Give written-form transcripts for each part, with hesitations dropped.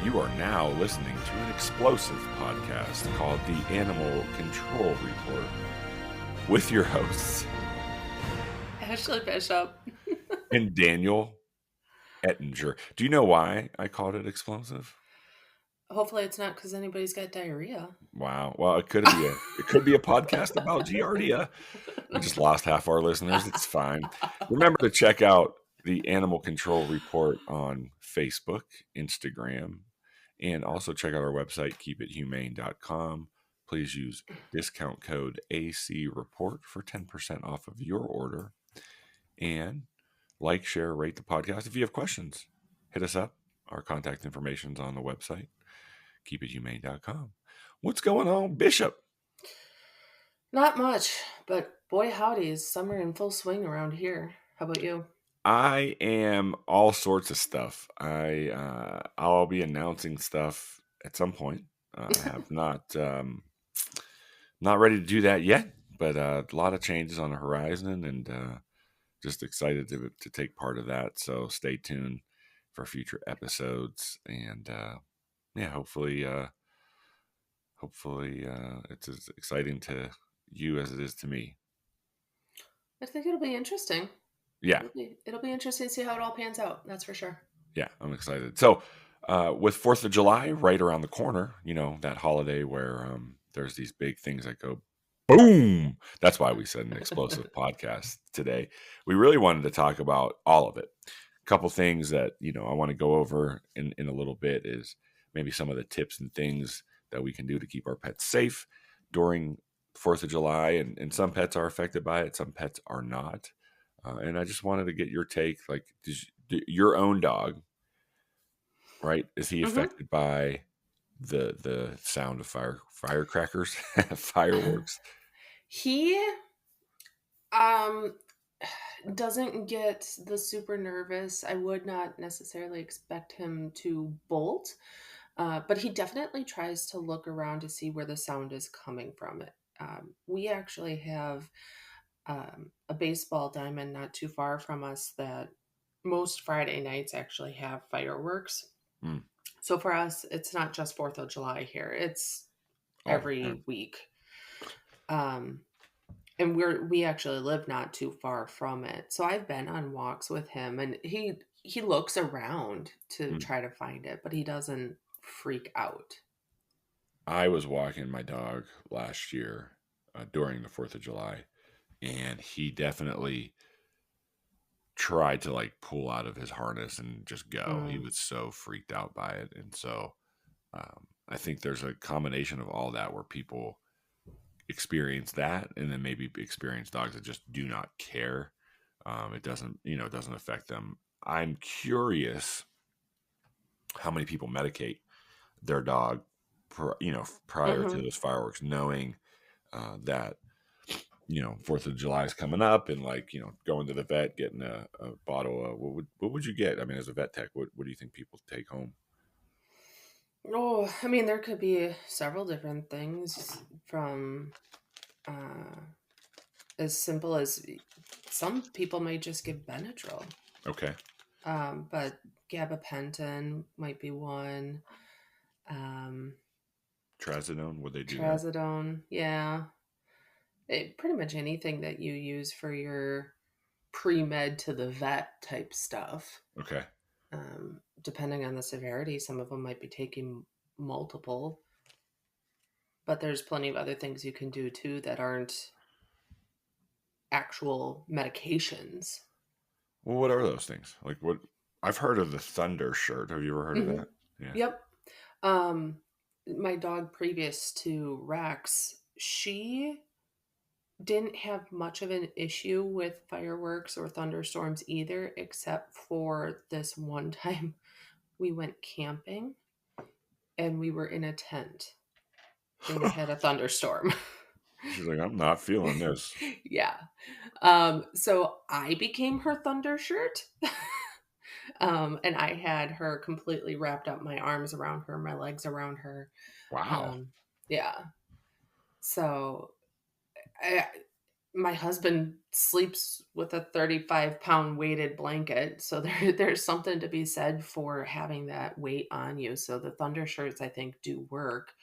You are now listening to an explosive podcast called The Animal Control Report with your hosts, Ashley Bishop. and Daniel Ettinger. Do you know why I called it explosive? Hopefully it's not because anybody's got diarrhea. Wow. Well, it could be a podcast about Giardia. We just lost half our listeners. It's fine. Remember to check out the Animal Control Report on Facebook, Instagram, and also check out our website, keepithumane.com. Please use discount code ACReport for 10% off of your order. And like, share, rate the podcast. If you have questions, hit us up. Our contact information is on the website, keepithumane.com. What's going on, Bishop? Not much, but boy howdy, is summer in full swing around here. How about you? I am all sorts of stuff. I'll be announcing stuff at some point. I have not ready to do that yet, but a lot of changes on the horizon, and just excited to take part of that. So stay tuned for future episodes, and yeah, hopefully it's as exciting to you as it is to me. I think it'll be interesting. Yeah. It'll be interesting to see how it all pans out. That's for sure. Yeah, I'm excited. So, with 4th of July right around the corner, you know, that holiday where there's these big things that go boom. That's why we said an explosive podcast today. We really wanted to talk about all of it. A couple things that, you know, I want to go over in a little bit is maybe some of the tips and things that we can do to keep our pets safe during 4th of July. And some pets are affected by it, some pets are not. And I just wanted to get your take. Like, your own dog, right? Is he affected by the sound of firecrackers, fireworks? He um doesn't get the super nervous. I would not necessarily expect him to bolt, but he definitely tries to look around to see where the sound is coming from. We actually have a baseball diamond not too far from us that most Friday nights actually have fireworks. Mm, So for us, it's not just 4th of July here, it's all the time. every week. Um, and we actually live not too far from it. So I've been on walks with him, and he looks around to Mm. try to find it, but he doesn't freak out. I was walking my dog last year during the 4th of July, and he definitely tried to like pull out of his harness and just go. He Mm. was so freaked out by it. And so I think there's a combination of all that where people experience that and then maybe experience dogs that just do not care. It doesn't affect them. I'm curious how many people medicate their dog, prior to Hmm. those fireworks, knowing that 4th of July is coming up, and like going to the vet, getting a bottle of what would you get? I mean, as a vet tech, what do you think people take home? Oh, I mean, there could be several different things from uh, as simple as some people may just give Benadryl. Okay, But gabapentin might be one. Um, trazodone, would they do that? Trazodone, yeah. Pretty much anything that you use for your pre-med to the vet type stuff. Okay. Depending on the severity, some of them might be taking multiple, but there's plenty of other things you can do too that aren't actual medications. Well, what are those things? Like what? I've heard of the Thunder shirt. Have you ever heard of Hmm. that? Yeah. Yep. Um, my dog previous to Rex, she didn't have much of an issue with fireworks or thunderstorms either, except for this one time we went camping and we were in a tent and it had a thunderstorm. She's like, I'm not feeling this. Yeah. So I became her thunder shirt. And I had her completely wrapped up, my arms around her, my legs around her. Wow. Um, yeah. So I, My husband sleeps with a 35-pound weighted blanket, so there's something to be said for having that weight on you. So the thunder shirts, I think, do work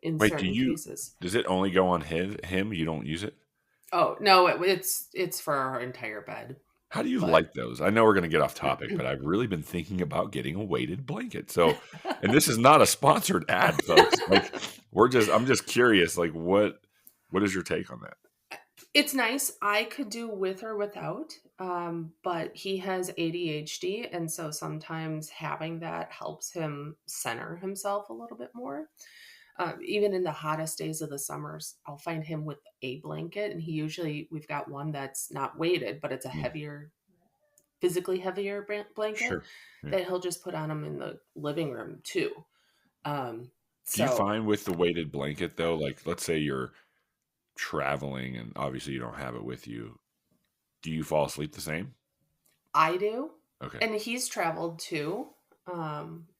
in Wait, certain cases. does it only go on him? You don't use it? Oh no, it's for our entire bed, How do you but like those? I know we're gonna get off topic, but I've really been thinking about getting a weighted blanket. So, and this is not a sponsored ad, folks. Like, I'm just curious, like, what is your take on that? it's nice. I could do with or without, but he has ADHD, and so sometimes having that helps him center himself a little bit more. Even in the hottest days of the summers, I'll find him with a blanket, and we've got one that's not weighted, but it's a Mm, heavier, physically heavier blanket sure. Yeah. that he'll just put on him in the living room too. Um, Do you so find with the weighted blanket though, like let's say you're traveling and obviously you don't have it with you, do you fall asleep the same? I do, Okay. and he's traveled too.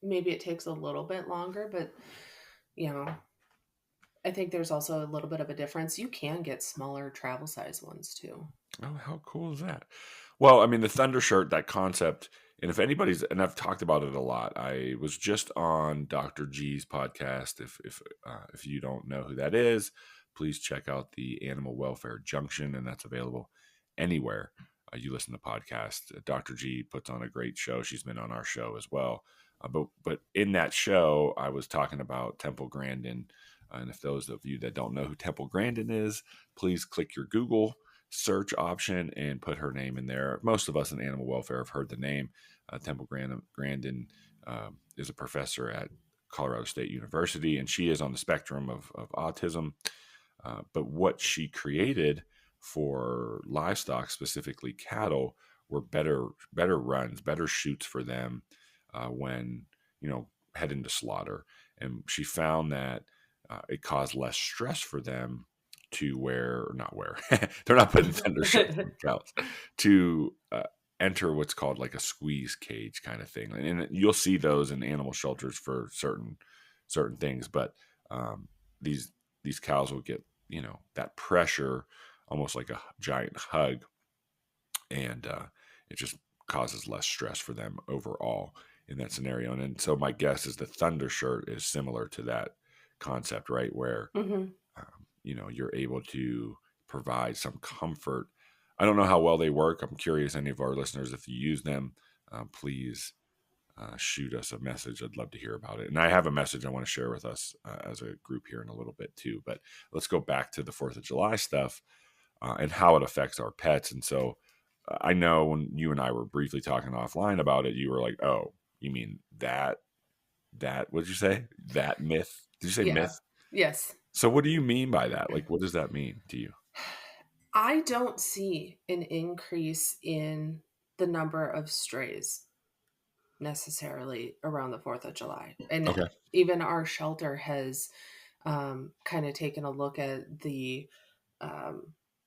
Maybe it takes a little bit longer, but you know, I think there's also a little bit of a difference. You can get smaller travel size ones too. Oh, how cool is that? Well, I mean, the Thunder shirt, that concept, and if anybody's, and I've talked about it a lot. I was just on Dr. G's podcast. If you don't know who that is, please check out the Animal Welfare Junction, and that's available anywhere you listen to podcasts. Dr. G puts on a great show. She's been on our show as well. But in that show, I was talking about Temple Grandin, and if those of you that don't know who Temple Grandin is, please click your Google search option and put her name in there. Most of us in animal welfare have heard the name. Temple Grandin is a professor at Colorado State University, and she is on the spectrum of autism. But what she created for livestock, specifically cattle, were better runs, better shoots for them when heading to slaughter. And she found that it caused less stress for them to wear, or not wear. They're not putting thunder shirts on cows to enter what's called like a squeeze cage kind of thing, and you'll see those in animal shelters for certain things. But um, these these cows will get that pressure almost like a giant hug, and it just causes less stress for them overall in that scenario. And so my guess is the thunder shirt is similar to that concept, right? Where Hmm. you're able to provide some comfort. I don't know how well they work. I'm curious, any of our listeners, if you use them, please shoot us a message. I'd love to hear about it. And I have a message I want to share with us as a group here in a little bit too. But let's go back to the 4th of July stuff and how it affects our pets. And so I know when you and I were briefly talking offline about it, you were like, oh, you mean that, what did you say? That myth? Did you say Yeah. myth? Yes. So what do you mean by that? Like, what does that mean to you? I don't see an increase in the number of strays necessarily around the 4th of July. And Okay. even our shelter has kind of taken a look at the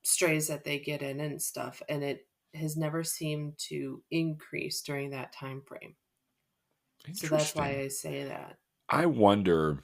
strays that they get in and stuff, and it has never seemed to increase during that time frame. So that's why Interesting. I say that. I wonder,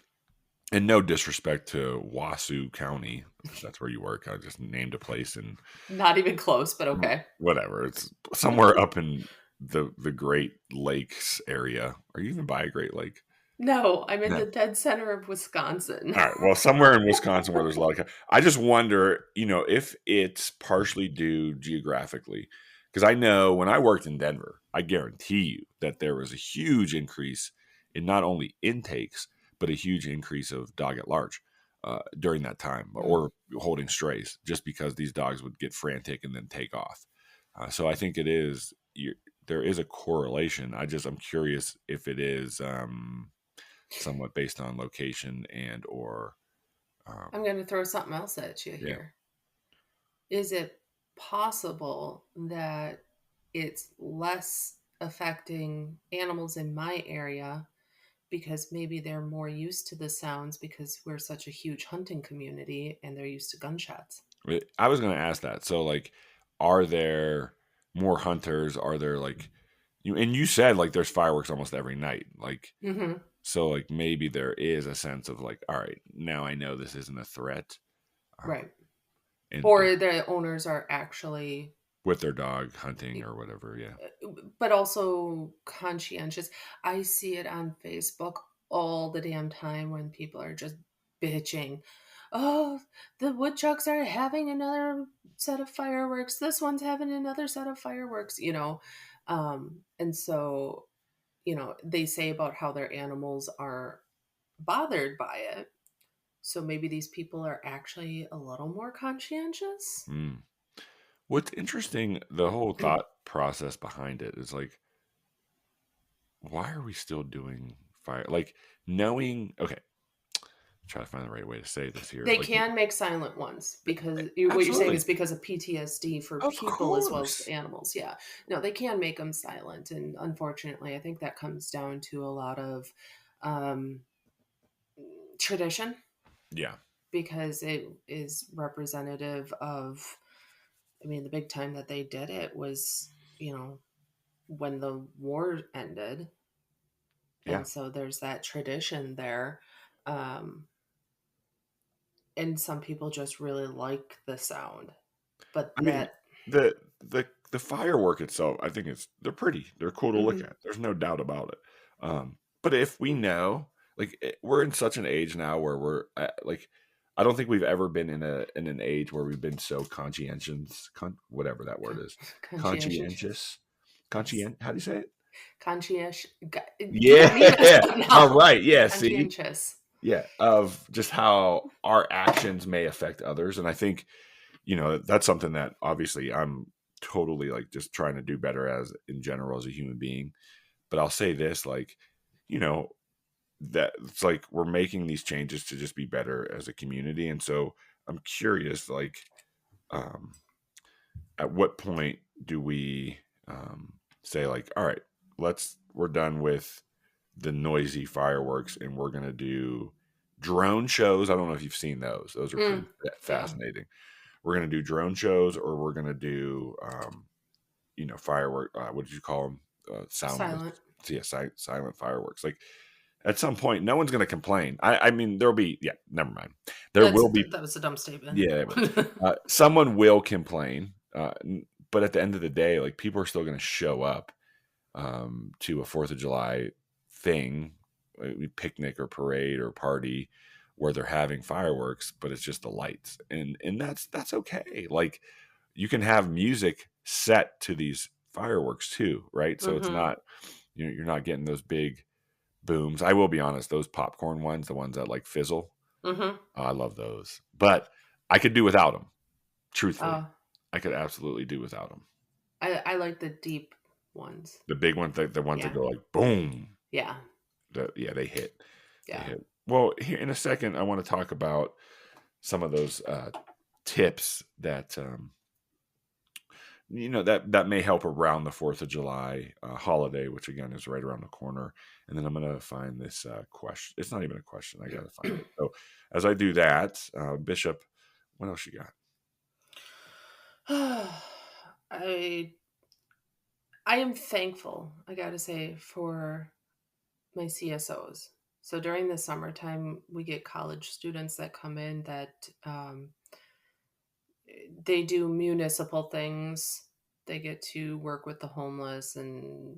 and no disrespect to Wasu County, if that's where you work. I just named a place in Not even close, but okay. whatever. It's somewhere up in the Great Lakes area. Are you even by a Great Lake? No, I'm in No. the dead center of Wisconsin. All right. Well, somewhere in Wisconsin where there's a lot of, I just wonder, if it's partially due geographically, because I know when I worked in Denver, I guarantee you that there was a huge increase in not only intakes but a huge increase of dog at large during that time, Mm. or holding strays, just because these dogs would get frantic and then take off. So I think there is a correlation. I'm curious if it is. Somewhat based on location and or I'm um, going to throw something else at you yeah. here. Is it possible that it's less affecting animals in my area because maybe they're more used to the sounds because we're such a huge hunting community and they're used to gunshots? I was going to ask that. So like, are there more hunters? Are there like and you said like there's fireworks almost every night. Like, Hmm. so like maybe there is a sense of like, all right, now I know this isn't a threat. Um, Right. and Or the owners are actually, with their dog hunting or whatever. Yeah. but also conscientious. I see it on Facebook all the damn time when people are just bitching. Oh, the woodchucks are having another set of fireworks. This one's having another set of fireworks, you know. And so, you know, they say about how their animals are bothered by it. So maybe these people are actually a little more conscientious. Mm. What's interesting, the whole thought process behind it is like, why are we still doing fire? Like knowing, okay, try to find the right way to say this here. They Like, can make silent ones because what you're saying absolutely, is because of PTSD for of people as well as course, animals. Yeah. No, they can make them silent. And unfortunately, I think that comes down to a lot of um, tradition yeah. because it is representative of, I mean, the big time that they did it was, you know, when the war ended. Yeah. And so there's that tradition there. Um, and some people just really like the sound. But I mean, that, the firework itself, I think they're pretty. They're cool to look mhm, at. There's no doubt about it. But if we know, like, we're in such an age now where we're like, I don't think we've ever been in an age where we've been so conscientious, whatever that word con- is, conscientious. conscientious, Yes. How do you say it? Conscientious. You Yeah. got me messed up All now. right. Yeah. See. Conscientious. Yeah. Of just how our actions may affect others, and I think that's something that obviously I'm totally like just trying to do better as in general as a human being. But I'll say this, like, you know, that it's like we're making these changes to just be better as a community. And so I'm curious, like, um, at what point do we say, like, all right, we're done with the noisy fireworks and we're going to do drone shows. I don't know if you've seen those. Those are pretty Mm, yeah. fascinating. We're going to do drone shows or we're going to do, firework. What did you call them? Soundless. Silent. Yeah, silent fireworks. Like at some point, no one's going to complain. I mean, there'll be, yeah, never mind. There will be, That was a dumb statement. yeah, someone will complain. But at the end of the day, like people are still going to show up to a 4th of July thing, a picnic or parade or party where they're having fireworks, but it's just the lights. And that's okay. Like you can have music set to these fireworks too, right? So it's Mm-hmm. not you're not getting those big booms. I will be honest, those popcorn ones, the ones that like fizzle, Mm-hmm. I love those. But I could do without them, truthfully. Uh, I could absolutely do without them. I like the deep ones. The big ones, the ones that Yeah. go like boom. Yeah. Yeah, they hit. They Yeah. hit. Well, here in a second, I want to talk about some of those tips that that may help around the 4th of July holiday, which again is right around the corner. And then I'm going to find this question. It's not even a question. I got to find it. So as I do that, Bishop, what else you got? I I am thankful, I gotta say, for my CSOs. So during the summertime, we get college students that come in that they do municipal things. They get to work with the homeless and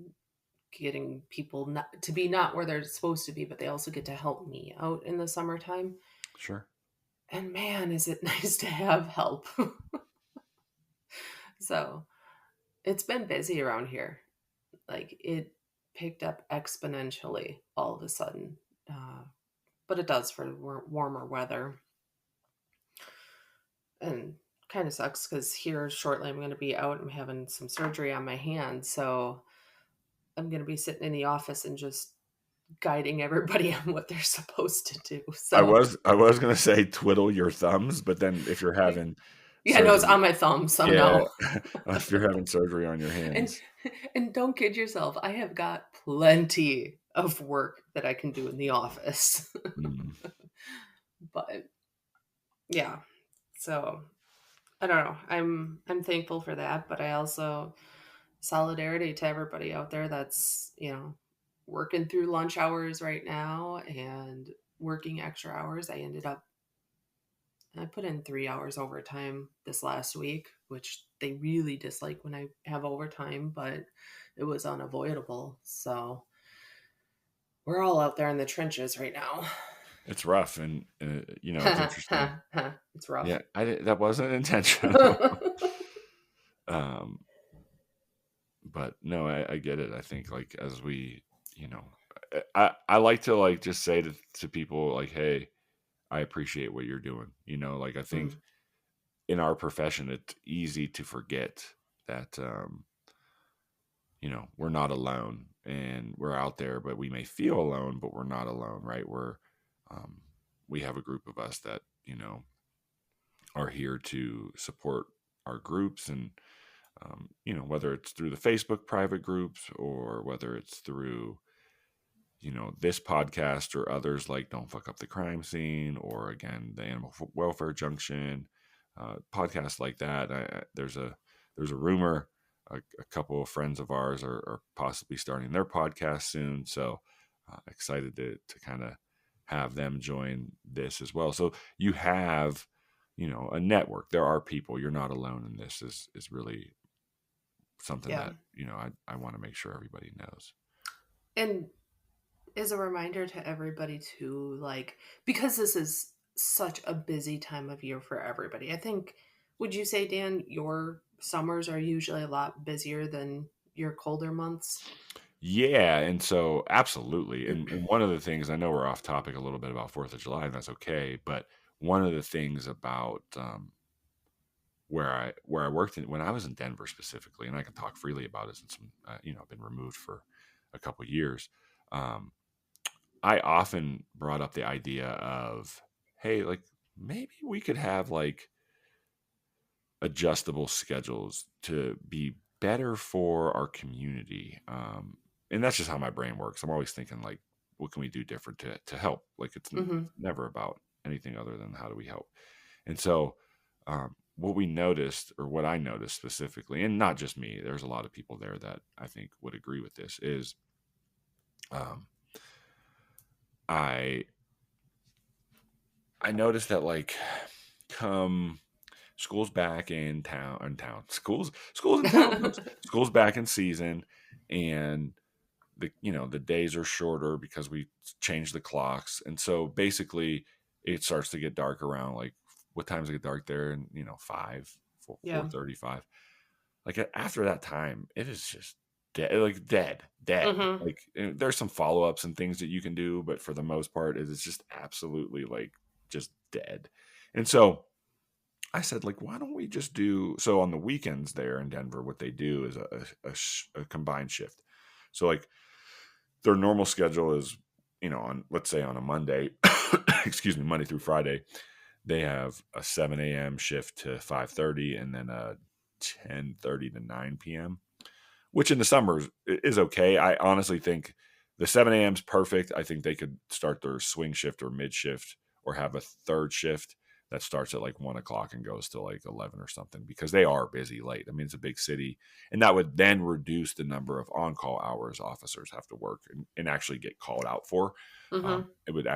getting people not to be not where they're supposed to be, but they also get to help me out in the summertime. Sure. And man, is it nice to have help. So it's been busy around here. Like it picked up exponentially all of a sudden. But it does for warmer weather. And kind of sucks because here shortly I'm going to be out. I'm having some surgery on my hand. So I'm going to be sitting in the office and just guiding everybody on what they're supposed to do. So, I was gonna say twiddle your thumbs, but then if you're having yeah, no, it's surgery, on my thumb. So, yeah, no. if you're having surgery on your and, hands, and don't kid yourself. I have got plenty of work that I can do in the office. mm, But yeah, so I don't know. I'm thankful for that, but I also solidarity to everybody out there that's, working through lunch hours right now and working extra hours. I ended up I put in 3 hours overtime this last week, which they really dislike when I have overtime, but it was unavoidable. So we're all out there in the trenches right now. It's rough, and it's interesting. It's rough. Yeah, that wasn't intentional. um, but no, I get it. I think like as we, you know, I like to like just say to people like, hey, I appreciate what you're doing. Like I think Mm, in our profession, it's easy to forget that we're not alone and we're out there, but we may feel alone, but we're not alone, right? Um, we have a group of us that are here to support our groups, and whether it's through the Facebook private groups or whether it's through this podcast or others like Don't Fuck Up the Crime Scene, or again, the Animal Welfare Junction, podcasts like that. There's a rumor a couple of friends of ours are possibly starting their podcast soon. So excited to kind of have them join this as well. So you have, a network. There are people. You're not alone in this. Is really something yeah. that I want to make sure everybody knows. And as a reminder to everybody too, like, because this is such a busy time of year for everybody. I think, would you say, Dan, your summers are usually a lot busier than your colder months? Yeah, and so absolutely, and one of the things, I know we're off topic a little bit about 4th of July, and that's okay, but one of the things about, where I worked when I was in Denver specifically, and I can talk freely about it since I've been removed for a couple years. um, I often brought up the idea of, "Hey, like, maybe we could have, like, adjustable schedules to be better for our community." And that's just how my brain works. I'm always thinking like, what can we do different to help? Like Hmm. it's never about anything other than how do we help. And so, what we noticed, or what I noticed specifically, and not just me, there's a lot of people there that I think would agree with this, is um, I I noticed that like come school's back in town. School's in town, folks. School's back in season, and the days are shorter because we changed the clocks, and so basically it starts to get dark around like, what times it get dark there, and Yeah. 4:35. Like after that time, it is just dead, like dead. Hmm. Like there's some follow ups and things that you can do, but for the most part, it is just absolutely like just dead. And so I said, like, why don't we just do so on the weekends there in Denver? What they do is a combined shift. So, like, their normal schedule is, on, let's say, on a Monday, excuse me, Monday through Friday, they have a 7 a.m. shift to 5:30, and then a 10:30 to 9 p.m., which in the summers is okay. I honestly think the 7 a.m. is perfect. I think they could start their swing shift or mid shift, or have a third shift that starts at like 1 o'clock and goes to like 11 or something, because they are busy late. I mean, it's a big city, and that would then reduce the number of on call hours officers have to work and actually get called out for. Hmm. It would,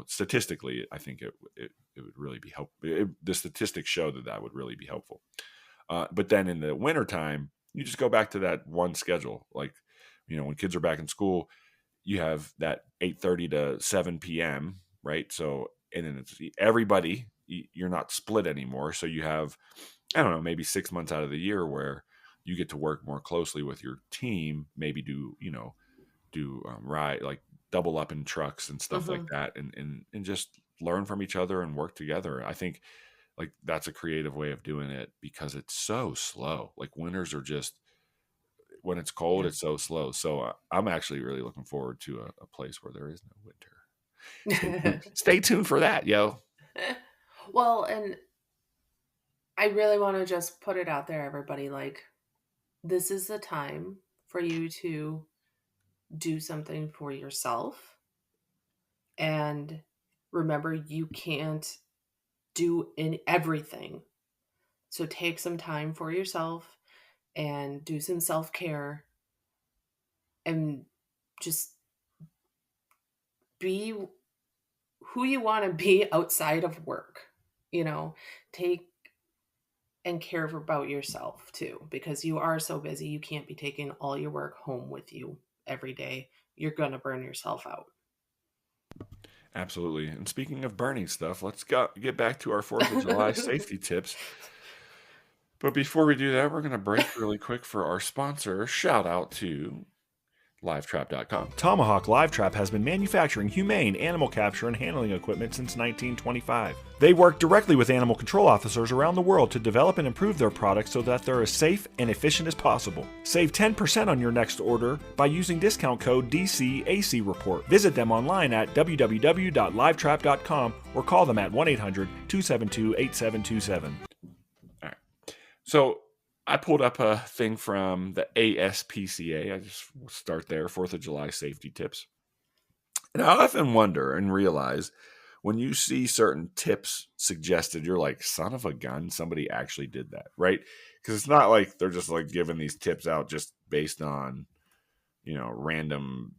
statistically, I think it would really be helpful. The statistics show that would really be helpful. But then in the wintertime, you just go back to that one schedule. Like, when kids are back in school, you have that 8:30 to 7 p.m., right? So, and then it's everybody, you're not split anymore. So you have, I don't know, maybe 6 months out of the year where you get to work more closely with your team, maybe do ride, like double up in trucks and stuff like Hmm. that, and just learn from each other and work together. I think like that's a creative way of doing it, because it's so slow. Like winters are just, when it's cold, Yeah. it's so slow. So I'm actually really looking forward to a place where there is no winter. Stay tuned. Stay tuned for that, yo. Well, and I really want to just put it out there, everybody. Like, this is the time for you to do something for yourself. And remember, you can't do in everything. So take some time for yourself and do some self care and just be who you want to be outside of work. you know, take and care about yourself too, because you are so busy. You can't be taking all your work home with you every day. You're going to burn yourself out. Absolutely. And speaking of burning stuff, let's get back to our 4th of July safety tips. But before we do that, we're going to break really quick for our sponsor. Shout out to livetrap.com. Tomahawk Live Trap has been manufacturing humane animal capture and handling equipment since 1925. They work directly with animal control officers around the world to develop and improve their products so that they're as safe and efficient as possible. Save 10% on your next order by using discount code DCAC Report. Visit them online at www.livetrap.com or call them at 1-800-272-8727. All right. So I pulled up a thing from the ASPCA. I just start there, 4th of July safety tips. And I often wonder and realize when you see certain tips suggested, you're like, son of a gun, somebody actually did that, right? Because it's not like they're just like giving these tips out just based on, random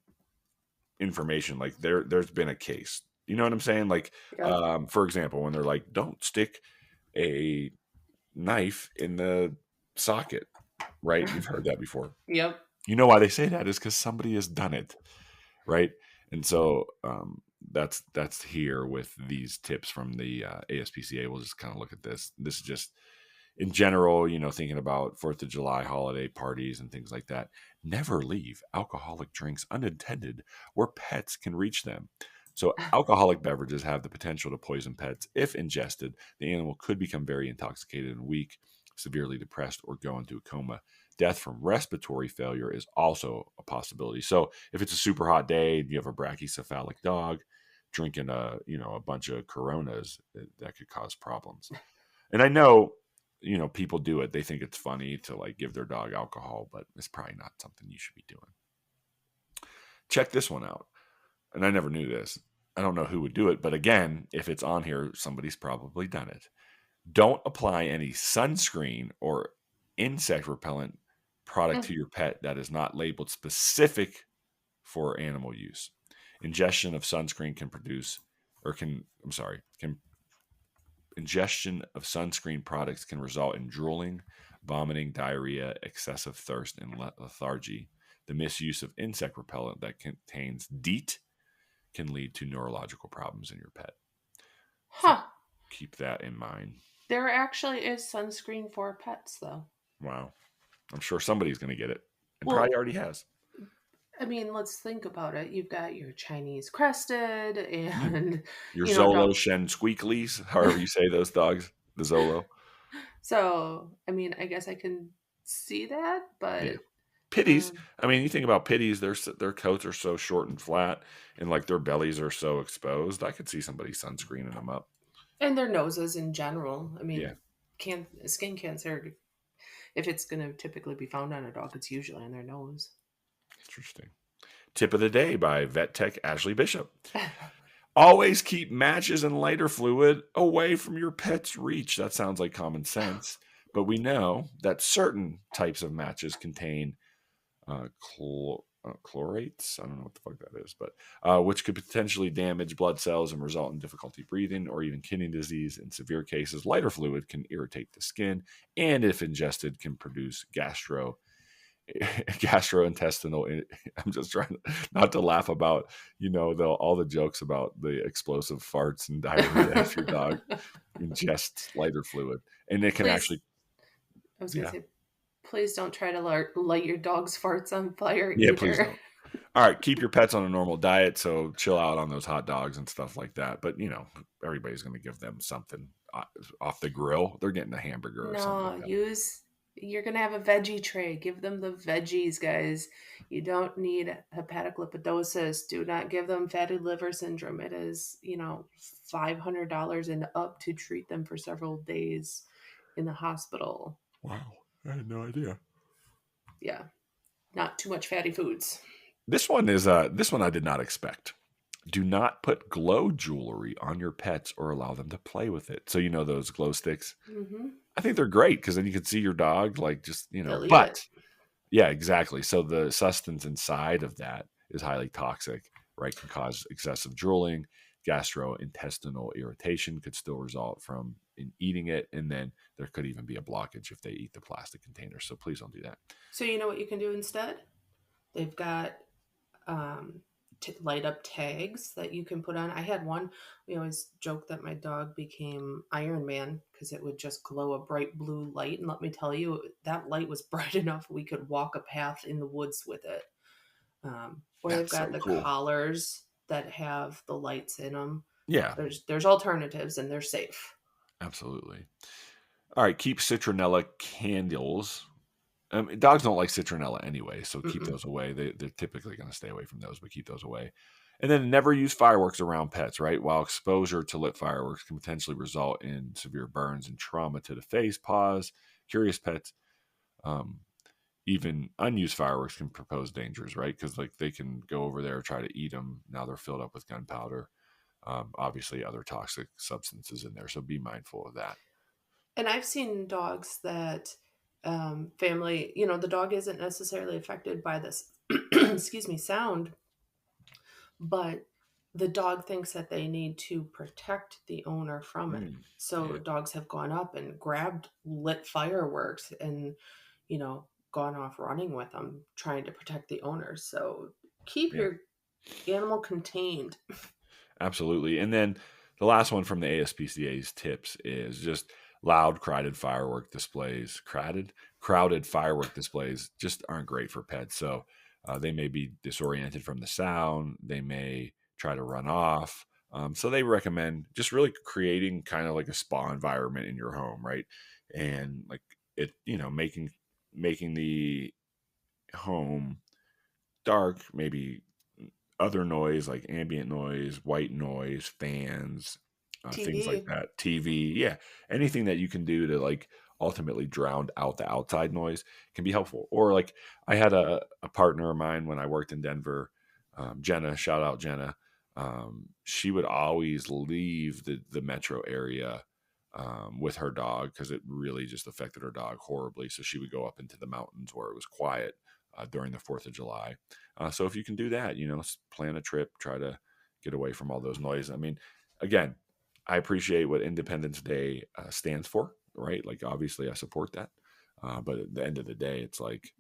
information. Like there's been a case. You know what I'm saying? Like, Yep. for example, when they're like, don't stick a knife in the socket, right? You've heard that before. Yep. You know why they say that is because somebody has done it, right? And so that's here with these tips from the ASPCA. We'll just kind of look at this. This is just in general, thinking about 4th of July holiday parties and things like that. Never leave alcoholic drinks unattended where pets can reach them. So alcoholic beverages have the potential to poison pets. If ingested, the animal could become very intoxicated and weak, severely depressed, or go into a coma. Death from respiratory failure is also a possibility. So if it's a super hot day and you have a brachycephalic dog drinking a bunch of Coronas, that could cause problems. And I know, people do it. They think it's funny to like give their dog alcohol, but it's probably not something you should be doing. Check this one out. And I never knew this. I don't know who would do it, but again, if it's on here, somebody's probably done it. Don't apply any sunscreen or insect repellent product to your pet that is not labeled specific for animal use. Ingestion of sunscreen ingestion of sunscreen products can result in drooling, vomiting, diarrhea, excessive thirst, and lethargy. The misuse of insect repellent that contains DEET can lead to neurological problems in your pet. So Huh. keep that in mind. There actually is sunscreen for pets, though. Wow. I'm sure somebody's going to get it. And probably Well, already has. I mean, let's think about it. You've got your Chinese crested and, Your dog. Zolo Shen Squeaklies, however you say those dogs, the Zolo. So, I mean, I guess I can see that, Yeah. but Pitties. um, I mean, you think about pitties, their coats are so short and flat, and like their bellies are so exposed. I could see somebody sunscreening them up. and their noses in general. I Yeah. mean, skin cancer, if it's going to typically be found on a dog, it's usually on their nose. Interesting. Tip of the day by vet tech Ashley Bishop. Always keep matches and lighter fluid away from your pet's reach. That sounds like common sense, but we know that certain types of matches contain chlorates. I don't know what the fuck that is, but which could potentially damage blood cells and result in difficulty breathing or even kidney disease. In severe cases, lighter fluid can irritate the skin, and if ingested, can produce gastrointestinal. I'm just trying not to laugh about all the jokes about the explosive farts and diarrhea if your dog ingests lighter fluid, and it can Please, actually, I was going to yeah, say, please don't try to light your dog's farts on fire yeah, please either. don't. All right, keep your pets on a normal diet, so chill out on those hot dogs and stuff like that. But everybody's going to give them something off the grill. They're getting a hamburger or something No, like that. you're going to have a veggie tray. Give them the veggies, guys. You don't need hepatic lipidosis. Do not give them fatty liver syndrome. It is, $500 and up to treat them for several days in the hospital. Wow, I had no idea. Yeah, not too much fatty foods. This one I did not expect. Do not put glow jewelry on your pets or allow them to play with it. So those glow sticks. Hmm. I think they're great because then you can see your dog like just They'll eat But it. yeah, exactly. So the substance inside of that is highly toxic, right? Can cause excessive drooling, gastrointestinal irritation could still result from in eating it, and then there could even be a blockage if they eat the plastic container. So please don't do that. So you know what you can do instead? They've got um, light up tags that you can put on. I had one. We always joke that my dog became Iron Man because it would just glow a bright blue light. And let me tell you, that light was bright enough we could walk a path in the woods with it. Or they've That's got so the cool. collars that have the lights in them. Yeah, There's alternatives and they're safe. absolutely. All right, keep citronella candles. Dogs don't like citronella anyway, so keep Mm-mm. those away. They're typically going to stay away from those, but keep those away. And then never use fireworks around pets, right? While exposure to lit fireworks can potentially result in severe burns and trauma to the face, paws, curious pets, um, even unused fireworks can propose dangers, right? Because like they can go over there, try to eat them. Now they're filled up with gunpowder. Obviously, other toxic substances in there, so be mindful of that. And I've seen dogs that family, the dog isn't necessarily affected by this, excuse me, sound, but the dog thinks that they need to protect the owner from it. Mm, So yeah, dogs have gone up and grabbed lit fireworks and, gone off running with them, trying to protect the owner. So keep yeah. your animal contained. Absolutely. And then the last one from the ASPCA's tips is just loud, crowded firework displays. Crowded firework displays just aren't great for pets. So they may be disoriented from the sound. They may try to run off. So they recommend just really creating kind of like a spa environment in your home, right? And like it, making the home dark, maybe other noise like ambient noise, white noise, fans, things like TV. that, TV. Yeah, anything that you can do to like ultimately drown out the outside noise can be helpful. Or like I had a partner of mine when I worked in Denver, Jenna, shout out Jenna. She would always leave the metro area with her dog because it really just affected her dog horribly. So she would go up into the mountains where it was quiet during the 4th of July. So if you can do that, plan a trip, try to get away from all those noises. I mean, again, I appreciate what Independence Day stands for, right? Like, obviously, I support that. But at the end of the day, it's like,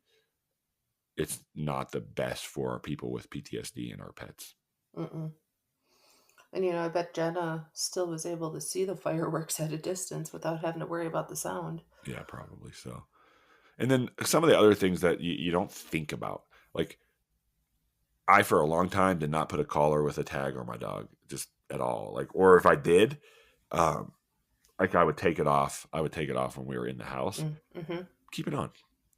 it's not the best for our people with PTSD and our pets. Mm-mm. And I bet Jenna still was able to see the fireworks at a distance without having to worry about the sound. Yeah, probably so. And then some of the other things that you don't think about, like I, for a long time, did not put a collar with a tag on my dog just at all. Like, or if I did, um, like I would take it off. I would take it off when we were in the house. Mm-hmm. Keep it on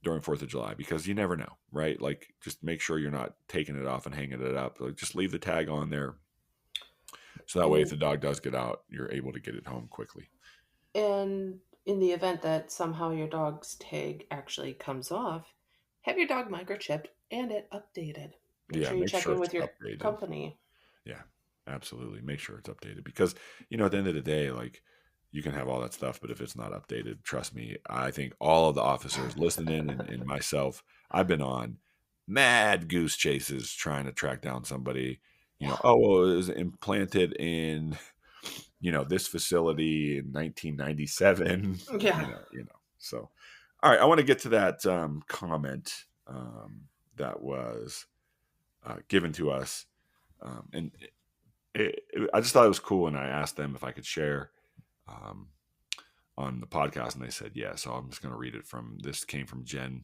during 4th of July because you never know, right? Like, just make sure you're not taking it off and hanging it up. Like, just leave the tag on there. So that way, if And the dog does get out, you're able to get it home quickly. and in the event that somehow your dog's tag actually comes off, have your dog microchipped and it updated. Make Yeah, sure you make check sure in it's with your updated. company. Yeah, absolutely. Make sure it's updated because, at the end of the day, like you can have all that stuff, but if it's not updated, trust me, I think all of the officers listening and myself, I've been on mad goose chases trying to track down somebody, Yeah. oh, well, it was implanted in, this facility in 1997, Yeah. So, all right, I want to get to that comment that was given to us. And I just thought it was cool, and I asked them if I could share um, on the podcast, and they said yes. So I'm just going to read it from this. Came from Jen.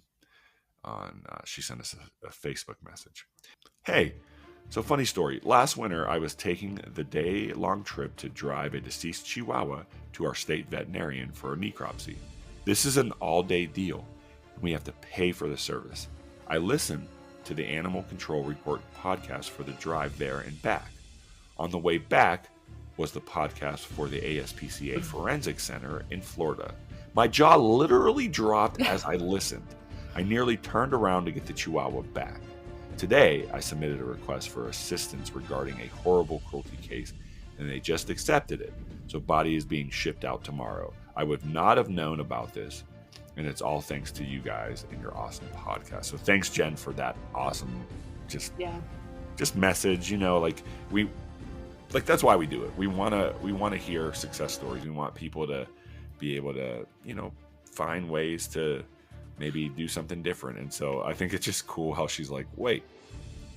She sent us a Facebook message. Hey, so funny story. Last winter, I was taking the day-long trip to drive a deceased Chihuahua to our state veterinarian for a necropsy. This is an all-day deal, and we have to pay for the service. I listened to the Animal Control Report podcast for the drive there and back. On the way back was the podcast for the ASPCA Forensic Center in Florida. My jaw literally dropped as I listened. I nearly turned around to get the Chihuahua back. Today, I submitted a request for assistance regarding a horrible cruelty case, and they just accepted it. So body is being shipped out tomorrow. I would not have known about this, and it's all thanks to you guys and your awesome podcast. So thanks, Jen, for that awesome just Yeah. message. Like like that's why we do it. We wanna hear success stories. We want people to be able to, find ways to maybe do something different. And so I think it's just cool how she's like, wait,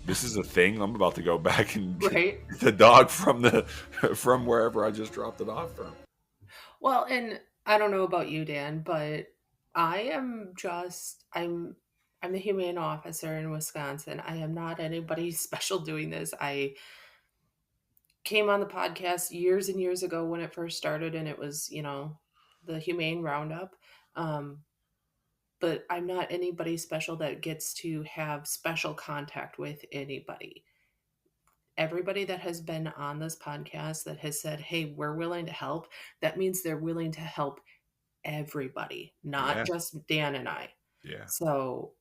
this is a thing. I'm about to go back and get Right? the dog from the from wherever I just dropped it off from. Well, and I don't know about you, Dan, but I'm the humane officer in Wisconsin. I am not anybody special doing this. I came on the podcast years and years ago when it first started, and it was, the humane roundup. Um, but I'm not anybody special that gets to have special contact with anybody. Everybody that has been on this podcast that has said, "Hey, we're willing to help," that means they're willing to help everybody, not Yeah, just Dan and I. yeah. So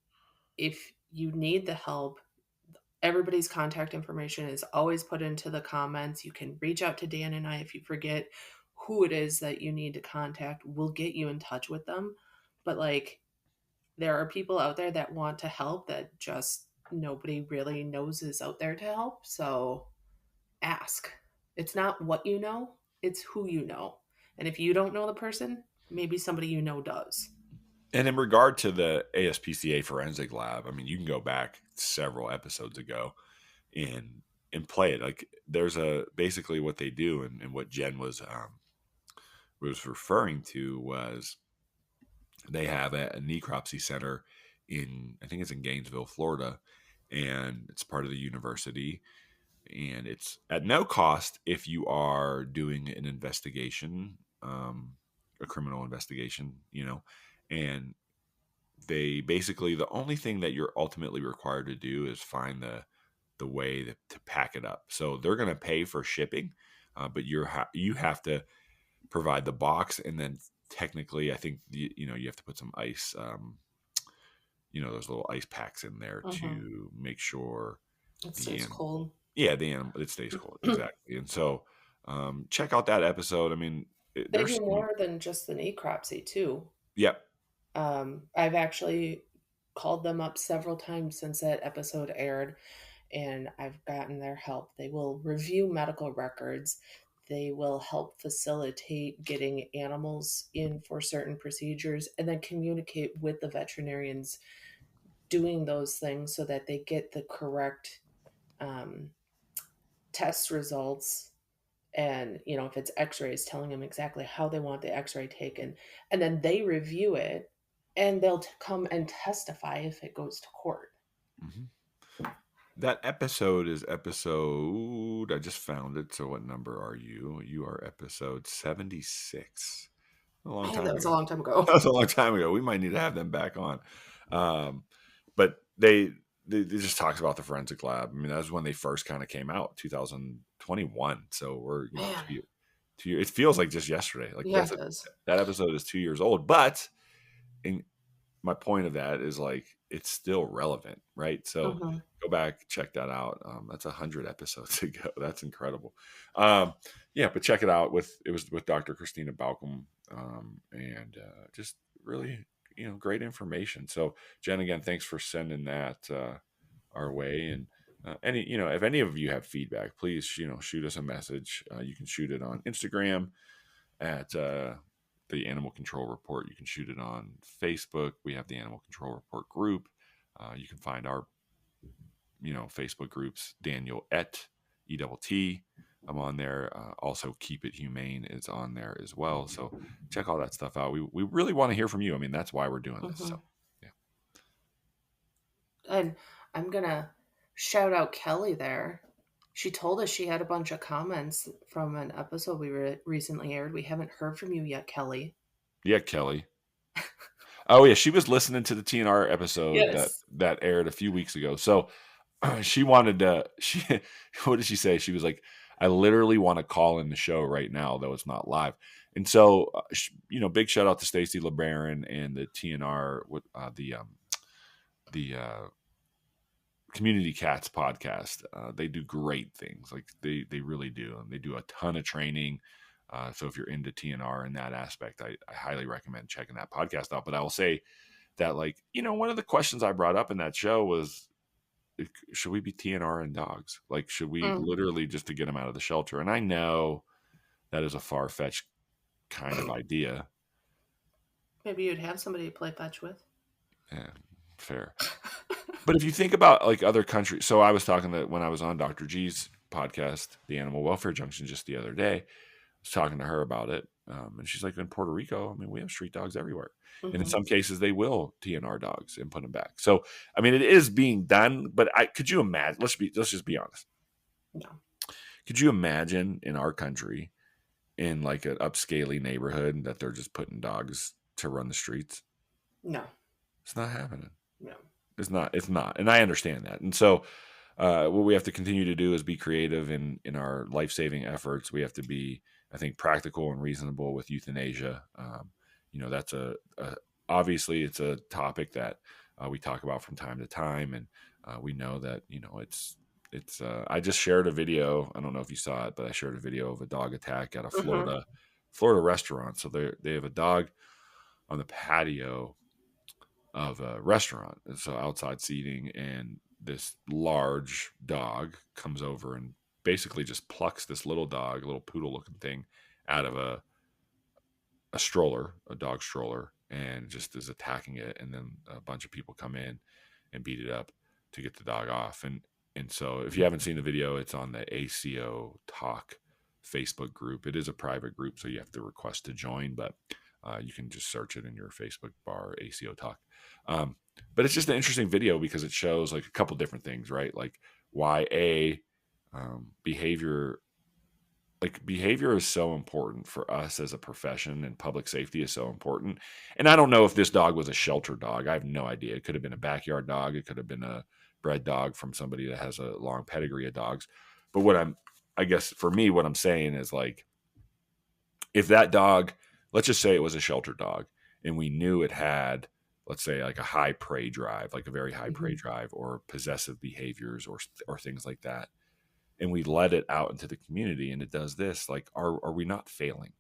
if you need the help, everybody's contact information is always put into the comments. You can reach out to Dan and I if you forget who it is that you need to contact. We'll get you in touch with them. But like, there are people out there that want to help that just nobody really knows is out there to help. So ask. It's not what you know, it's who you know. And if you don't know the person, maybe somebody you know does. And in regard to the ASPCA forensic lab, I mean, you can go back several episodes ago and play it. Like there's a basically what they do, and what Jen was referring to was they have a necropsy center in, I think it's in Gainesville, Florida, and it's part of the university, and it's at no cost if you are doing an investigation, a criminal investigation, and they basically, the only thing that you're ultimately required to do is find the way to pack it up. So they're going to pay for shipping, but you have to provide the box, and then technically, I think you have to put some ice, those little ice packs in there Mhm. to make sure It the stays animal, cold. yeah, the animal, it stays cold, exactly. And so, check out that episode. I mean, They there's do some, more than just the necropsy too. yep. I've actually called them up several times since that episode aired, and I've gotten their help. They will review medical records. They will help facilitate getting animals in for certain procedures and then communicate with the veterinarians doing those things so that they get the correct um, test results. And if it's x-rays, telling them exactly how they want the x-ray taken, and then they review it, and they'll come and testify if it goes to court. Mhm. That episode is episode, I just found it. So what number are you? You are episode 76. A long Man, that time was a ago. long time That ago. was a long time ago. We might need to have them back on. But they just talks about the forensic lab. I mean, that was when they first kind of came out, 2021. So we're, Man, 2 years. It feels like just yesterday. Like yeah, it does. that episode is 2 years old, but in my point of that is like it's still relevant, right? So Hmm. go back, check that out. That's 100 episodes ago. That's incredible. Um, yeah, but check it out. It was with Dr. Christina Balcom, and just really great information. So Jen, again, thanks for sending that our way. And if any of you have feedback, please shoot us a message. You can shoot it on Instagram at the Animal Control Report. You can shoot it on Facebook. We have the Animal Control Report group. You can find our Facebook groups. Daniel et ETT. I'm on there. Also, Keep It Humane is on there as well. So check all that stuff out. We really want to hear from you. I mean, that's why we're doing this. So Hmm. yeah, And I'm gonna shout out Kelly there. She told us she had a bunch of comments from an episode we recently aired. We haven't heard from you yet, Kelly. yeah, Kelly. Oh yeah, she was listening to the TNR episode that Yes. that aired a few weeks ago. So she wanted to. She what did she say? She was like, "I literally want to call in the show right now, though it's not live." And so, big shout out to Stacy LeBaron and the TNR with the Community Cats podcast. They do great things. Like they really do, and they do a ton of training. So if you're into TNR in that aspect, I highly recommend checking that podcast out. But I will say that, like, one of the questions I brought up in that show was should we be TNRing dogs? Like, should we Mm. literally just to get them out of the shelter? And I know that is a far fetched kind of idea. Maybe you'd have somebody to play fetch with. Yeah, fair. But if you think about like other countries, so I was talking that when I was on Dr. G's podcast, the Animal Welfare Junction, just the other day, I was talking to her about it. And she's like, in Puerto Rico, I mean, we have street dogs everywhere. And in Hmm. some cases, they will TNR dogs and put them back. So, I mean, it is being done. But could you imagine? Let's just be honest. No, Could you imagine in our country, in like an upscaling neighborhood, that they're just putting dogs to run the streets? no, It's not happening. no. It's not. And I understand that. And so what we have to continue to do is be creative in our life-saving efforts. We have to be, I think, practical and reasonable with euthanasia. That's obviously it's a topic that we talk about from time to time. And we know that, I just shared a video. I don't know if you saw it, but I shared a video of a dog attack at a Hmm. Florida restaurant. So they have a dog on the patio of a restaurant. And so outside seating, and this large dog comes over and basically just plucks this little dog, a little poodle looking thing, out of a stroller, a dog stroller, and just is attacking it. And then a bunch of people come in and beat it up to get the dog off. And so if you haven't seen the video, it's on the ACO Talk Facebook group. It is a private group, so you have to request to join, but you can just search it in your Facebook bar, ACO Talk. Um, but it's just an interesting video because it shows like a couple different things, right? Like why behavior, like behavior is so important for us as a profession, and public safety is so important. And I don't know if this dog was a shelter dog. I have no idea. It could have been a backyard dog. It could have been a bred dog from somebody that has a long pedigree of dogs. But I guess for me, what I'm saying is like, if that dog, let's just say it was a shelter dog, and we knew it had, let's say, like a high prey drive, like a very high prey Hmm. drive, or possessive behaviors, or things like that, and we let it out into the community and it does this, like, are we not failing?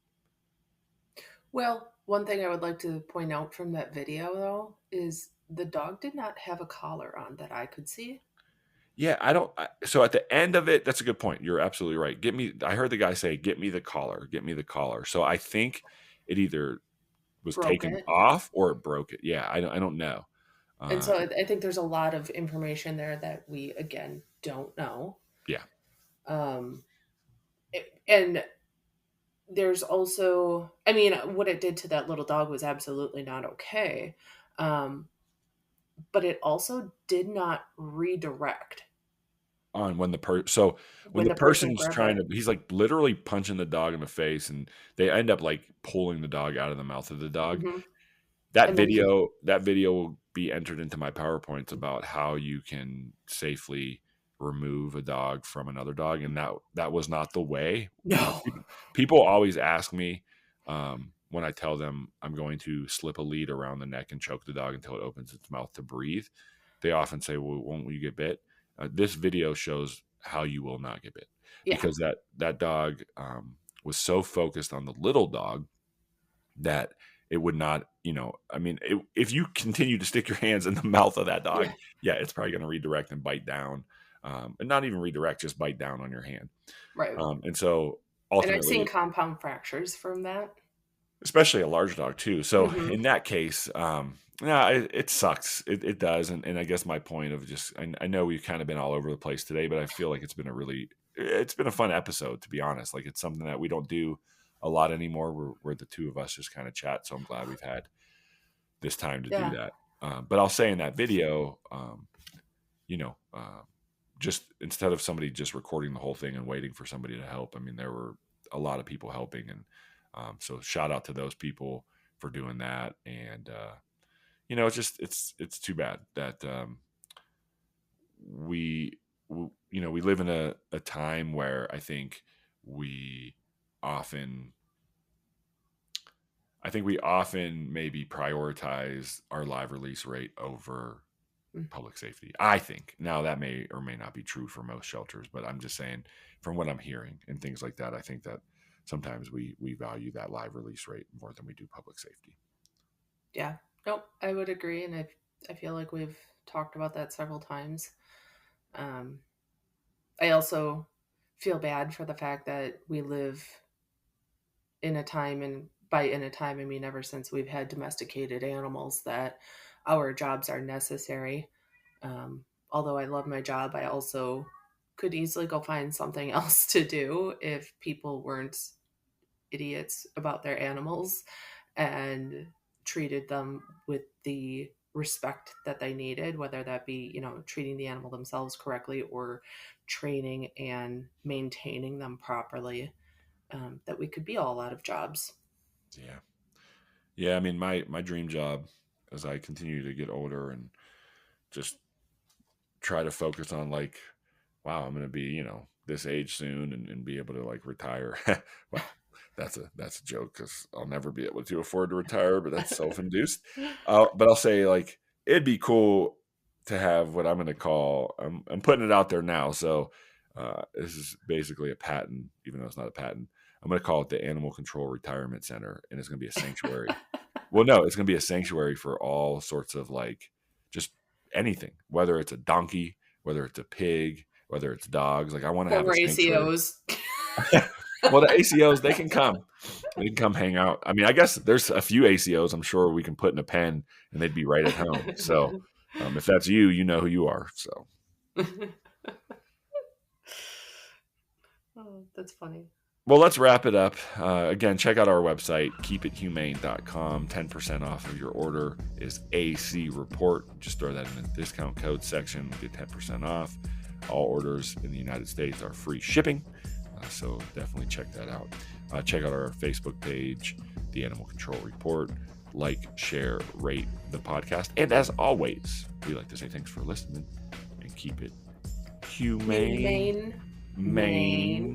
Well, one thing I would like to point out from that video, though, is the dog did not have a collar on that I could see. Yeah, I don't. So at the end of it, that's a good point. You're absolutely right. Get me. I heard the guy say, "Get me the collar. Get me the collar." So I think it either was Broke taken it. off or it broke it. Yeah, I don't know. And Uh, so I think there's a lot of information there that we, again, don't know. yeah, Um, and there's also, I mean, what it did to that little dog was absolutely not okay. Um, but it also did not redirect on when when the the person person's grabbed trying it. to, he's like literally punching the dog in the face, and they end up like pulling the dog out of the mouth of the dog. Hmm. That And then he, video will be entered into my PowerPoints about how you can safely remove a dog from another dog, and that was not the way. no, People always ask me, when I tell them I'm going to slip a lead around the neck and choke the dog until it opens its mouth to breathe. They often say, "Well, won't you get bit?" This video shows how you will not get bit, yeah, because that dog was so focused on the little dog that it would not, I mean, if you continue to stick your hands in the mouth of that dog, yeah, yeah, it's probably going to redirect and bite down, and not even redirect, just bite down on your hand. right. And so And I've seen ultimately, compound fractures from that. especially a large dog too. So Hmm. in that case, yeah, it sucks. It does. And I guess my point of just, I know we've kind of been all over the place today, but I feel like it's been a fun episode, to be honest. Like, it's something that we don't do a lot anymore, where the two of us just kind of chat. So I'm glad we've had this time to do Yeah, that. But I'll say in that video, you know, uh, just instead of somebody just recording the whole thing and waiting for somebody to help, I mean, there were a lot of people helping. And so shout out to those people for doing that. And, it's just, it's too bad that we, we live in a time where we often, we often maybe prioritize our live release rate over mm, public safety. I think now that may or may not be true for most shelters, but I'm just saying from what I'm hearing and things like that, I think that sometimes we value that live release rate more than we do public safety. yeah. Nope, I would agree, and I feel like we've talked about that several times. Um, I also feel bad for the fact that we live in a time, and by in a time, I mean ever since we've had domesticated animals, that our jobs are necessary. Although I love my job, I also could easily go find something else to do if people weren't idiots about their animals and treated them with the respect that they needed, whether that be, treating the animal themselves correctly or training and maintaining them properly, that we could be all out of jobs. Yeah. Yeah. I mean, my dream job as I continue to get older and just try to focus on like, wow, I'm going to be, this age soon and be able to like retire. Well, that's a joke because I'll never be able to afford to retire, but that's self-induced. But I'll say like, it'd be cool to have what I'm going to call, I'm putting it out there now. So this is basically a patent, even though it's not a patent. I'm going to call it the Animal Control Retirement Center, and it's going to be a sanctuary. Well, no, it's going to be a sanctuary for all sorts of like just anything, whether it's a donkey, whether it's a pig, whether it's dogs. Like I want to have Poor a sanctuary. ACOs. Well, the ACOs, they can come. They can come hang out. I mean, I guess there's a few ACOs I'm sure we can put in a pen and they'd be right at home. So if that's you, you know who you are. So Oh, that's funny. well, let's wrap it up. Again, check out our website, keepithumane.com. 10% off of your order is AC Report. Just throw that in the discount code section. Get 10% off. All orders in the United States are free shipping. So definitely check that out. Check out our Facebook page, The Animal Control Report. Like, share, rate the podcast. And as always, we like to say thanks for listening and keep it humane. Maine.